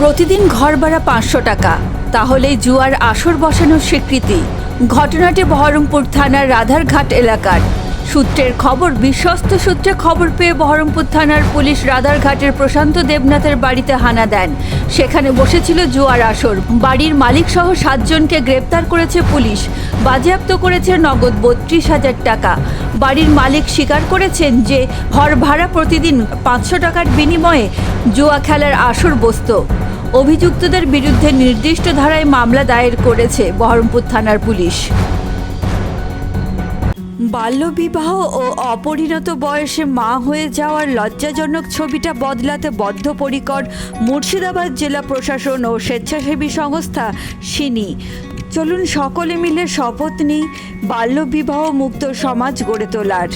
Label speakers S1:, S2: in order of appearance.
S1: প্রতিদিন ঘর ভাড়া 500 টাকা, তাহলেই জুয়ার আসর বসানোর স্বীকৃতি। ঘটনাটি বহরমপুর থানার রাধারঘাট এলাকার। সূত্রের খবর, বিশ্বস্ত সূত্রে খবর পেয়ে বহরমপুর থানার পুলিশ রাধারঘাটের প্রশান্ত দেবনাথের বাড়িতে হানা দেন। সেখানে বসেছিল জুয়ার আসর। বাড়ির মালিক সহ 7 জনকে গ্রেপ্তার করেছে পুলিশ। বাজেয়াপ্ত করেছে নগদ 32,000 টাকা। বাড়ির মালিক স্বীকার করেছেন যে ঘর ভাড়া প্রতিদিন 500 টাকার বিনিময়ে জুয়া খেলার আসর বসত। অভিযুক্তদের বিরুদ্ধে নির্দিষ্ট ধারায় মামলা দায়ের করেছে বহরমপুর থানার পুলিশ। বাল্যবিবাহ ও অপরিণত বয়সে মা হয়ে যাওয়ার লজ্জাজনক ছবিটা বদলাতে বদ্ধপরিকর মুর্শিদাবাদ জেলা প্রশাসন ও স্বেচ্ছাসেবী সংস্থা সিনি। চলুন সকলে মিলে শপথ নিই বাল্যবিবাহ মুক্ত সমাজ গড়ে তোলার।